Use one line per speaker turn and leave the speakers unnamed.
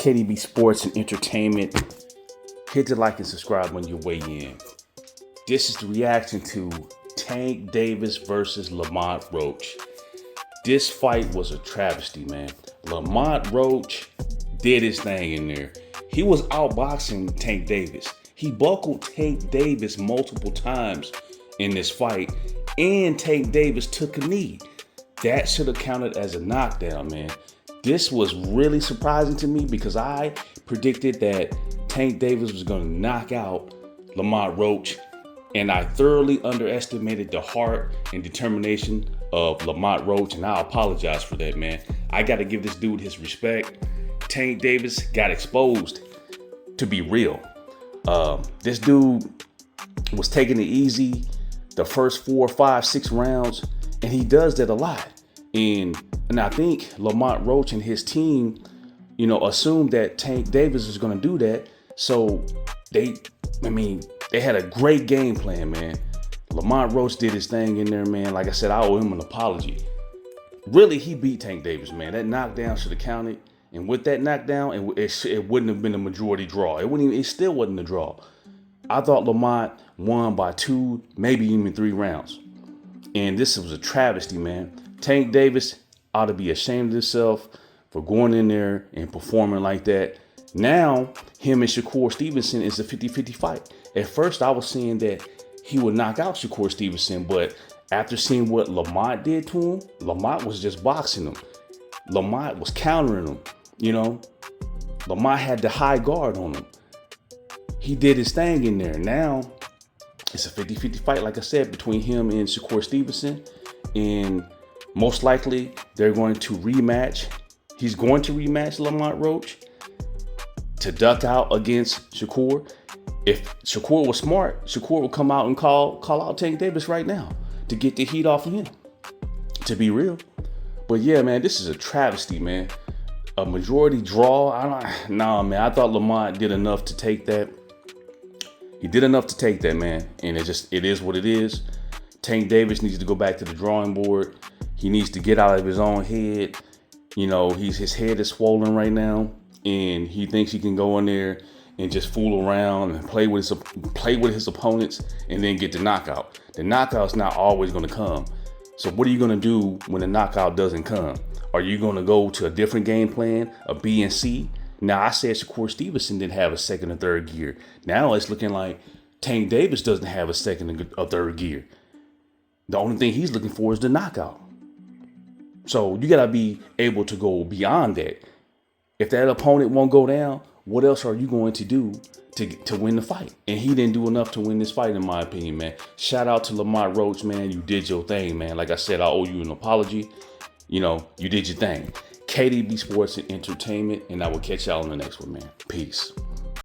KDB Sports and Entertainment. Hit the like and subscribe when you weigh in. This is the reaction to Tank Davis versus Lamont Roach. This fight was a travesty, man. Lamont Roach did his thing in there. He was outboxing Tank Davis. He buckled Tank Davis multiple times in this fight, and Tank Davis took a knee. That should have counted as a knockdown, man. This was really surprising to me because I predicted that Tank Davis was going to knock out Lamont Roach, and I thoroughly underestimated the heart and determination of Lamont Roach, and I apologize for that, man. I got to give this dude his respect. Tank Davis got exposed, to be real. This dude was taking it easy the first 4, 5, 6 rounds, and he does that a lot. And I think Lamont Roach and his team, assumed that Tank Davis was going to do that. So they had a great game plan, man. Lamont Roach did his thing in there, man. Like I said, I owe him an apology. Really, he beat Tank Davis, man. That knockdown should have counted. And with that knockdown, it wouldn't have been a majority draw. It still wasn't a draw. I thought Lamont won by 2, maybe even 3 rounds. And this was a travesty, man. Tank Davis ought to be ashamed of himself for going in there and performing like that. Now, him and Shakur Stevenson is a 50-50 fight. At first, I was saying that he would knock out Shakur Stevenson, but after seeing what Lamont did to him, Lamont was just boxing him. Lamont was countering him, Lamont had the high guard on him. He did his thing in there. Now, it's a 50-50 fight, like I said, between him and Shakur Stevenson. And most likely, they're going to rematch. He's going to rematch Lamont Roach to duck out against Shakur. If Shakur was smart, Shakur would come out and call out Tank Davis right now to get the heat off of him, to be real. But yeah, man, this is a travesty, man. A majority draw. Man. I thought Lamont did enough to take that. He did enough to take that, man. And it is what it is. Tank Davis needs to go back to the drawing board. He needs to get out of his own head. His head is swollen right now, and he thinks he can go in there and just fool around and play with his opponents and then get the knockout. The knockout's not always going to come. So what are you going to do when the knockout doesn't come? Are you going to go to a different game plan, a B and C? Now, I said Shakur Stevenson didn't have a second or third gear. Now it's looking like Tank Davis doesn't have a second or third gear. The only thing he's looking for is the knockout. So you got to be able to go beyond that. If that opponent won't go down, what else are you going to do to win the fight? And he didn't do enough to win this fight, in my opinion, man. Shout out to Lamont Roach, man. You did your thing, man. Like I said, I owe you an apology. You did your thing. KDB Sports and Entertainment, and I will catch y'all on the next one, man. Peace.